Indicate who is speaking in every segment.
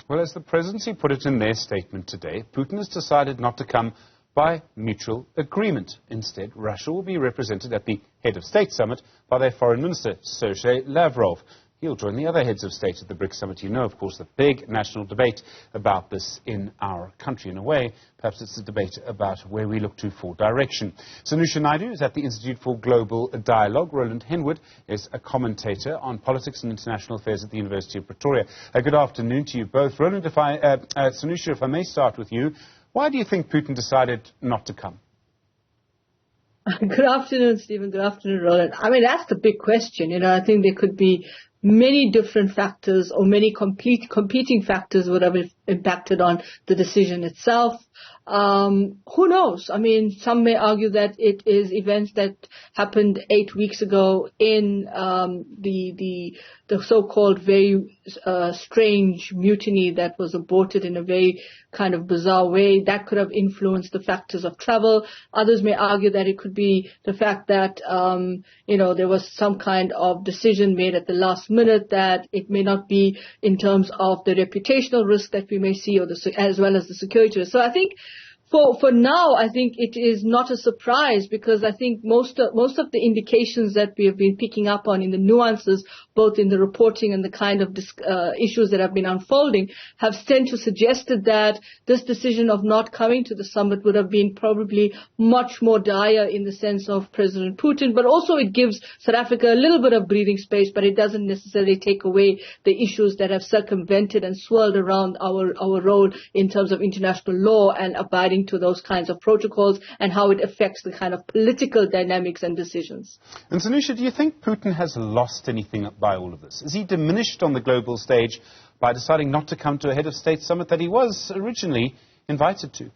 Speaker 1: Well, as the presidency put it in their statement today, Putin has decided not to come by mutual agreement. Instead, Russia will be represented at the Head of State Summit by their Foreign Minister, Sergei Lavrov. He'll join the other heads of state at the Brics Summit. You know, of course, the big national debate about this in our country. In a way, perhaps it's a debate about where we look to for direction. Sanusha Naidoo is at the Institute for Global Dialogue. Roland Henwood is a commentator on politics and international affairs at the University of Pretoria. Good afternoon to you both. Roland, Sanusha, if I may start with you, why do you think Putin decided not to come?
Speaker 2: Good afternoon, Stephen. Good afternoon, Roland. I mean, that's the big question. I think there could be many different factors or many competing factors would have impacted on the decision itself. Who knows? I mean, some may argue that it is events that happened 8 weeks ago in the so-called very strange mutiny that was aborted in a very kind of bizarre way. That could have influenced the factors of travel. Others may argue that it could be the fact that, there was some kind of decision made at the last minute that it may not be in terms of the reputational risk that we may see, or as well as the security risk. So I think for now, I think it is not a surprise, because I think most of the indications that we have been picking up on in the nuances, both in the reporting and the kind of issues that have been unfolding, have tended to suggested that this decision of not coming to the summit would have been probably much more dire in the sense of President Putin. But also it gives South Africa a little bit of breathing space, but it doesn't necessarily take away the issues that have circumvented and swirled around our role in terms of international law and abiding to those kinds of protocols and how it affects the kind of political dynamics and decisions.
Speaker 1: And Sanusha, do you think Putin has lost anything by all of this? Is he diminished on the global stage by deciding not to come to a head of state summit that he was originally invited to?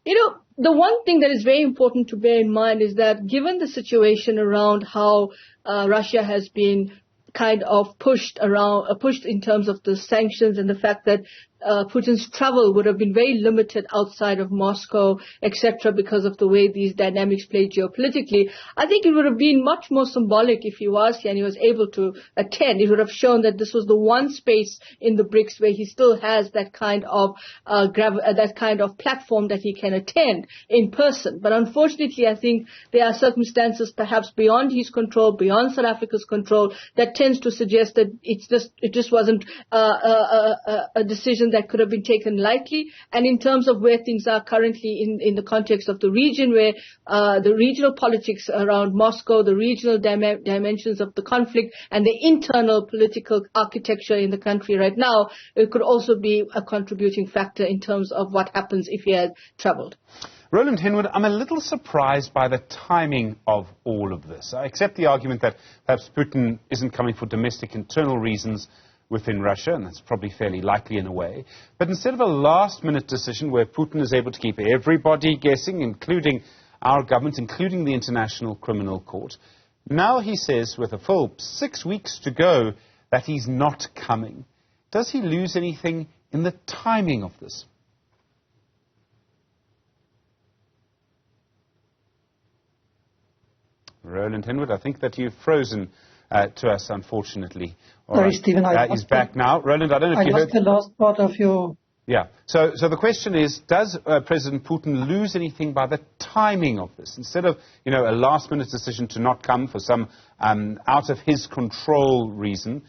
Speaker 2: The one thing that is very important to bear in mind is that given the situation around how Russia has been kind of pushed in terms of the sanctions, and the fact that Putin's travel would have been very limited outside of Moscow, etc., because of the way these dynamics play geopolitically. I think it would have been much more symbolic if he was here and he was able to attend. It would have shown that this was the one space in the BRICS where he still has that kind of platform that he can attend in person. But unfortunately, I think there are circumstances perhaps beyond his control, beyond South Africa's control, that tends to suggest that it just wasn't a decision that could have been taken lightly. And in terms of where things are currently in the context of the region, where the regional politics around Moscow, the regional dimensions of the conflict, and the internal political architecture in the country right now, it could also be a contributing factor in terms of what happens if he had traveled.
Speaker 1: Roland Henwood, I'm a little surprised by the timing of all of this. I accept the argument that perhaps Putin isn't coming for domestic internal reasons within Russia, and that's probably fairly likely in a way. But instead of a last-minute decision where Putin is able to keep everybody guessing, including our government, including the International Criminal Court, now he says, with a full 6 weeks to go, that he's not coming. Does he lose anything in the timing of this? Roland Henwood, I think that you've frozen to us, unfortunately.
Speaker 3: Sorry, Stephen.
Speaker 1: He's back now. Roland, I don't know if you heard
Speaker 3: the last part of your...
Speaker 1: Yeah. So the question is, does President Putin lose anything by the timing of this? Instead of, a last-minute decision to not come for some out-of-his-control reason,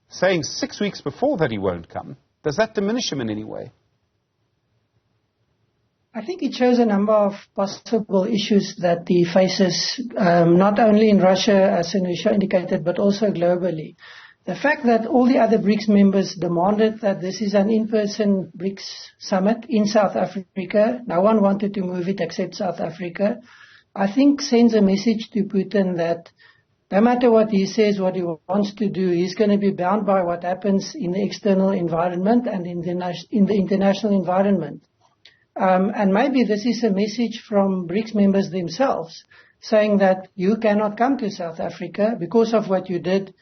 Speaker 1: saying 6 weeks before that he won't come, does that diminish him in any way?
Speaker 3: I think it shows a number of possible issues that he faces, not only in Russia, as Sanusha indicated, but also globally. The fact that all the other BRICS members demanded that this is an in-person BRICS summit in South Africa, no one wanted to move it except South Africa, I think sends a message to Putin that no matter what he says, what he wants to do, he's going to be bound by what happens in the external environment and in the international environment. And maybe this is a message from BRICS members themselves, saying that you cannot come to South Africa because of what you did.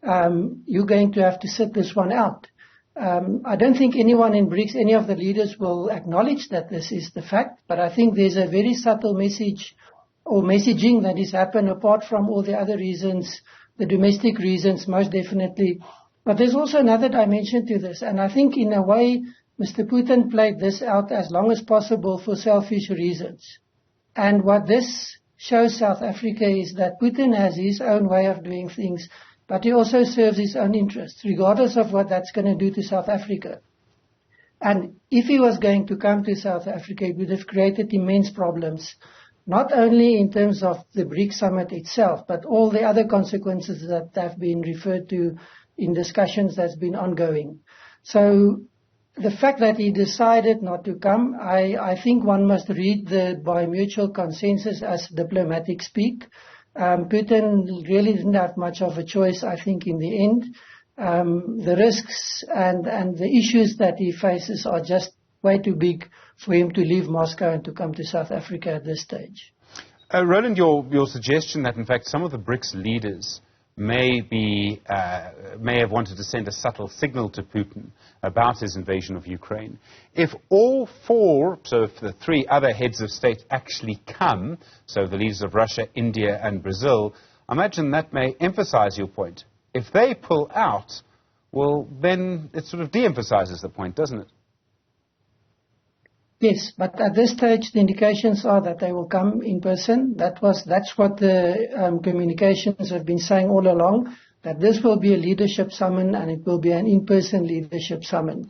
Speaker 3: You're going to have to sit this one out. I don't think anyone in BRICS, any of the leaders, will acknowledge that this is the fact, but I think there's a very subtle message or messaging that is happened apart from all the other reasons, the domestic reasons, most definitely But there's also another dimension to this, and I think in a way Mr. Putin played this out as long as possible for selfish reasons. And what this shows South Africa is that Putin has his own way of doing things, but he also serves his own interests, regardless of what that's going to do to South Africa. And if he was going to come to South Africa, it would have created immense problems, not only in terms of the Brics Summit itself, but all the other consequences that have been referred to in discussions that's been ongoing. So the fact that he decided not to come, I think one must read the by mutual consensus as diplomatic speak. Putin really didn't have much of a choice, I think, in the end. The risks and the issues that he faces are just way too big for him to leave Moscow and to come to South Africa at this stage.
Speaker 1: Roland, your suggestion that, in fact, some of the BRICS leaders may have wanted to send a subtle signal to Putin about his invasion of Ukraine. If all four, so if the three other heads of state actually come, so the leaders of Russia, India and Brazil, I imagine that may emphasize your point. If they pull out, well, then it sort of de-emphasizes the point, doesn't it?
Speaker 3: Yes, but at this stage, the indications are that they will come in person. That's what the communications have been saying all along, that this will be a leadership summit and it will be an in-person leadership summit.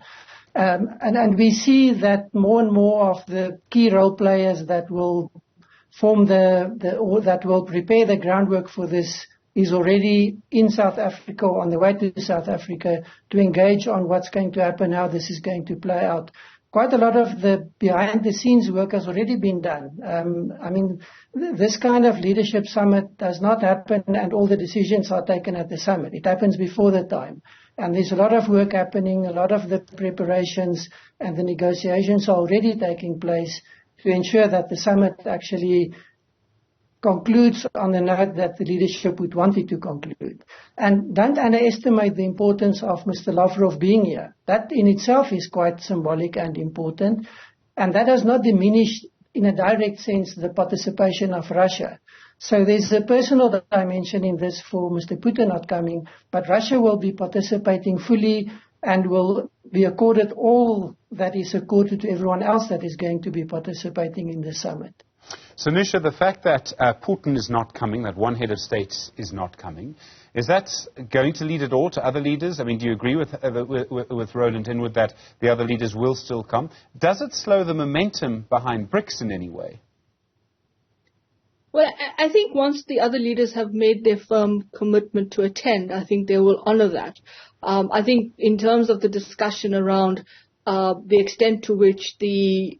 Speaker 3: And we see that more and more of the key role players that will form that will prepare the groundwork for this is already in South Africa or on the way to South Africa to engage on what's going to happen, how this is going to play out. Quite a lot of the behind-the-scenes work has already been done. I mean, this kind of leadership summit does not happen and all the decisions are taken at the summit. It happens before the time. And there's a lot of work happening, a lot of the preparations and the negotiations are already taking place to ensure that the summit actually concludes on the note that the leadership would want it to conclude. And don't underestimate the importance of Mr. Lavrov being here. That in itself is quite symbolic and important. And that does not diminish, in a direct sense, the participation of Russia. So there's a personal dimension in this for Mr. Putin not coming, but Russia will be participating fully and will be accorded all that is accorded to everyone else that is going to be participating in the summit.
Speaker 1: Sanusha, the fact that Putin is not coming, that one head of state is not coming, is that going to lead at all to other leaders? I mean, do you agree with Roland and Henwood that the other leaders will still come? Does it slow the momentum behind BRICS in any way?
Speaker 2: Well, I think once the other leaders have made their firm commitment to attend, I think they will honor that. I think in terms of the discussion around the extent to which the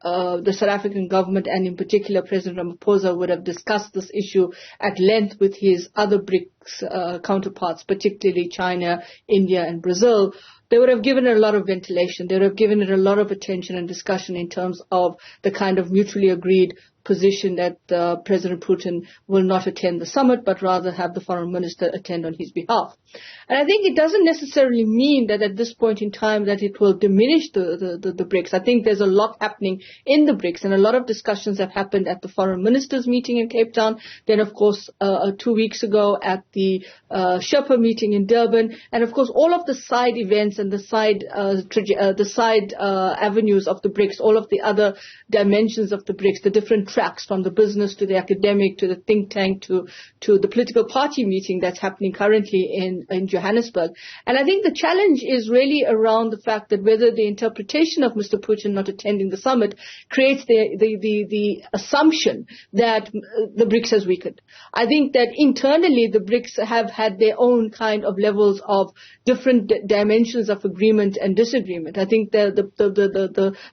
Speaker 2: South African government and in particular President Ramaphosa would have discussed this issue at length with his other BRICS counterparts, particularly China, India and Brazil, they would have given it a lot of ventilation. They would have given it a lot of attention and discussion in terms of the kind of mutually agreed position that President Putin will not attend the summit, but rather have the foreign minister attend on his behalf. And I think it doesn't necessarily mean that at this point in time that it will diminish the BRICS. I think there's a lot happening in the BRICS, and a lot of discussions have happened at the foreign ministers meeting in Cape Town, then of course 2 weeks ago at the Sherpa meeting in Durban, and of course all of the side events and the side avenues of the BRICS, all of the other dimensions of the BRICS, the different tracks from the business to the academic to the think tank to the political party meeting that's happening currently in Johannesburg. And I think the challenge is really around the fact that whether the interpretation of Mr. Putin not attending the summit creates the assumption that the BRICS has weakened. I think that internally the BRICS have had their own kind of levels of different dimensions of agreement and disagreement. I think the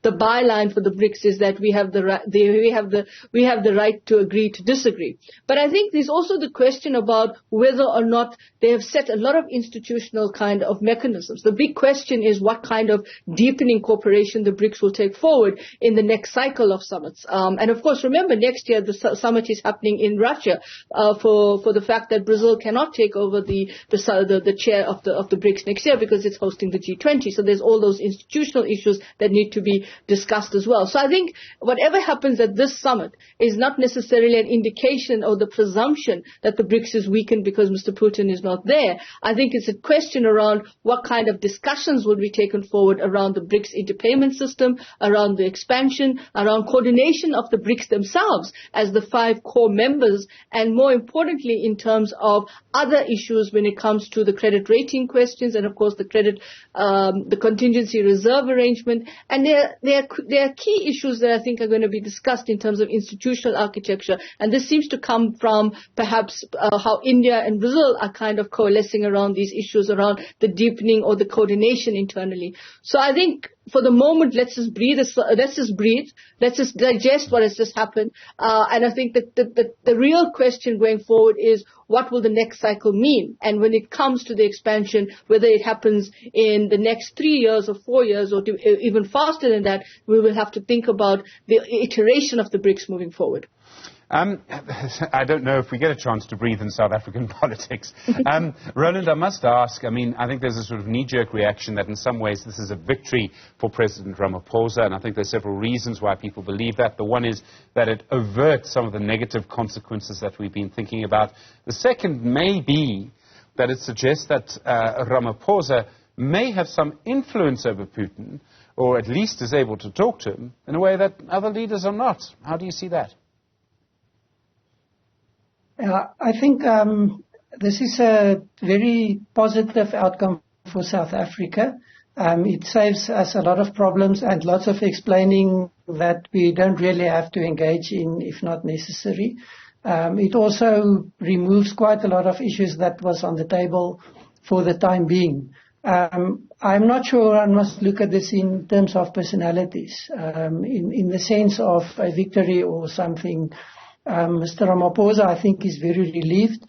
Speaker 2: byline for the BRICS is that we have the right to agree to disagree. But I think there's also the question about whether or not they have set a lot of institutional kind of mechanisms. The big question is what kind of deepening cooperation the BRICS will take forward in the next cycle of summits. And of course, remember, next year the summit is happening in Russia for the fact that Brazil cannot take over the chair of the BRICS next year because it's hosting the G20. So there's all those institutional issues that need to be discussed as well. So I think whatever happens at this summit is not necessarily an indication or the presumption that the BRICS is weakened because Mr. Putin is not there. I think it's a question around what kind of discussions will be taken forward around the BRICS interpayment system, around the expansion, around coordination of the BRICS themselves as the 5 core members, and more importantly in terms of other issues when it comes to the credit rating questions and of course the contingency reserve arrangement. And there are key issues that I think are going to be discussed in terms of institutional architecture, and this seems to come from perhaps how India and Brazil are kind of coalescing around these issues around the deepening or the coordination internally. So I think for the moment, let's just breathe, let's just digest what has just happened. And I think that the real question going forward is what will the next cycle mean? And when it comes to the expansion, whether it happens in the next 3 years or 4 years or even faster than that, we will have to think about the iteration of the BRICS moving forward.
Speaker 1: I don't know if we get a chance to breathe in South African politics. Roland, I must ask, I think there's a sort of knee-jerk reaction that in some ways this is a victory for President Ramaphosa, and I think there's several reasons why people believe that. The one is that it averts some of the negative consequences that we've been thinking about. The second may be that it suggests that Ramaphosa may have some influence over Putin, or at least is able to talk to him in a way that other leaders are not. How do you see that?
Speaker 3: I think this is a very positive outcome for South Africa. It saves us a lot of problems and lots of explaining that we don't really have to engage in if not necessary. It also removes quite a lot of issues that was on the table for the time being. I'm not sure one must look at this in terms of personalities, in the sense of a victory or something. Mr. Ramaphosa, I think, is very relieved.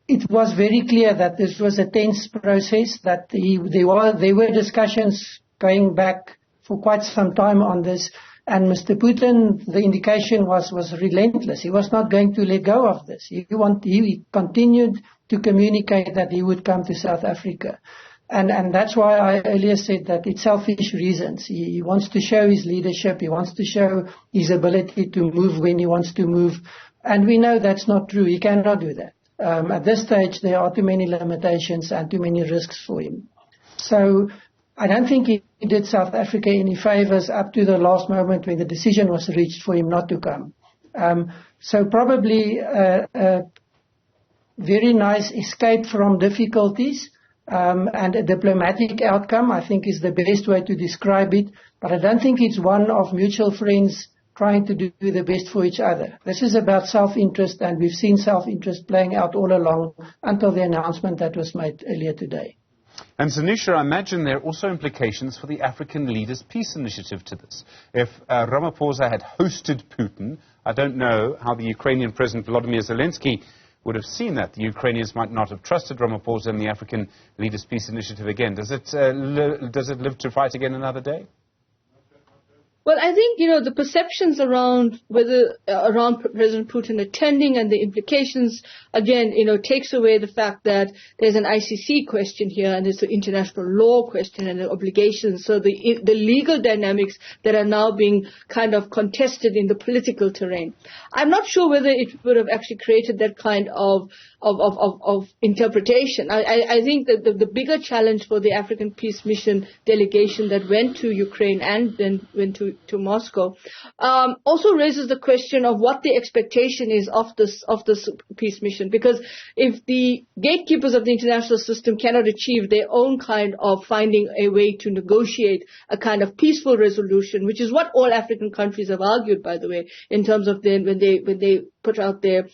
Speaker 3: It was very clear that this was a tense process, that there were discussions going back for quite some time on this, and Mr. Putin, the indication was relentless. He was not going to let go of this. He continued to communicate that he would come to South Africa. And that's why I earlier said that it's selfish reasons. He wants to show his leadership. He wants to show his ability to move when he wants to move. And we know that's not true. He cannot do that. At this stage, there are too many limitations and too many risks for him. So I don't think he did South Africa any favors up to the last moment when the decision was reached for him not to come. So probably a very nice escape from difficulties. And a diplomatic outcome, I think, is the best way to describe it. But I don't think it's one of mutual friends trying to do the best for each other. This is about self-interest, and we've seen self-interest playing out all along until the announcement that was made earlier today.
Speaker 1: And Sanusha, I imagine there are also implications for the African Leaders' Peace Initiative to this. If Ramaphosa had hosted Putin, I don't know how the Ukrainian President Vladimir Zelensky would have seen that. The Ukrainians might not have trusted Ramaphosa and the African Leaders' Peace Initiative again. Does it live to fight again another day?
Speaker 2: Well, I think, the perceptions around around President Putin attending and the implications, again, takes away the fact that there's an ICC question here and there's an international law question and the obligations. So the legal dynamics that are now being kind of contested in the political terrain. I'm not sure whether it would have actually created that kind of interpretation. I think that the bigger challenge for the African Peace Mission delegation that went to Ukraine and then went to Moscow also raises the question of what the expectation is of this peace mission, because if the gatekeepers of the international system cannot achieve their own kind of finding a way to negotiate a kind of peaceful resolution, which is what all African countries have argued, by the way, in terms of when they put out their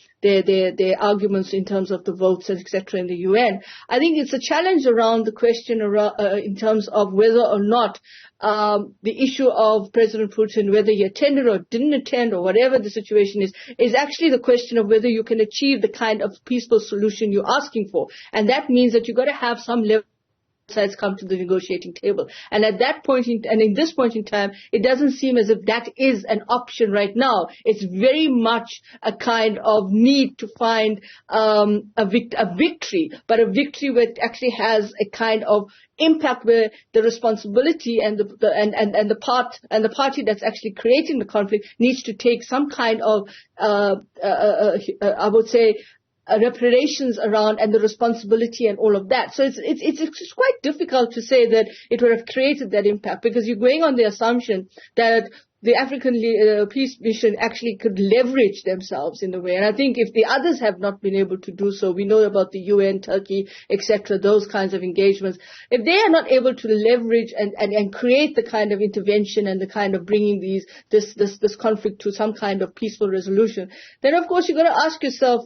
Speaker 2: arguments in terms of the votes, etc. in the UN. I think it's a challenge around the question in terms of whether or not the issue of President Putin, whether he attended or didn't attend or whatever the situation is actually the question of whether you can achieve the kind of peaceful solution you're asking for. And that means that you've got to have some level sides come to the negotiating table. And at that point, in this point in time, it doesn't seem as if that is an option right now. It's very much a kind of need to find a victory, but a victory where it actually has a kind of impact where the responsibility and the party that's actually creating the conflict needs to take some kind of I would say reparations around and the responsibility and all of that. So it's quite difficult to say that it would have created that impact, because you're going on the assumption that the African peace mission actually could leverage themselves in a way. And I think if the others have not been able to do so, we know about the UN, Turkey, etc., those kinds of engagements. If they are not able to leverage and create the kind of intervention and the kind of bringing this conflict to some kind of peaceful resolution, then of course you're going to ask yourself,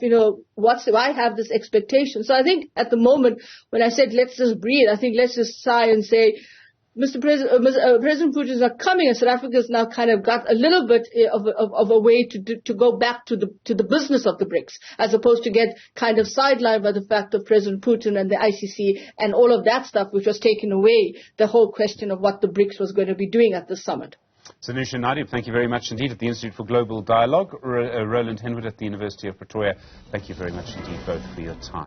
Speaker 2: why have this expectation? So I think at the moment, when I said let's just breathe, I think let's just sigh and say, President Putin is not coming, and South Africa has now kind of got a little bit of a way to go back to the business of the BRICS, as opposed to get kind of sidelined by the fact of President Putin and the ICC and all of that stuff, which was taking away the whole question of what the BRICS was going to be doing at the summit.
Speaker 1: Sanusha, Naidoo, thank you very much indeed at the Institute for Global Dialogue. Roland, Henwood at the University of Pretoria, thank you very much indeed both for your time.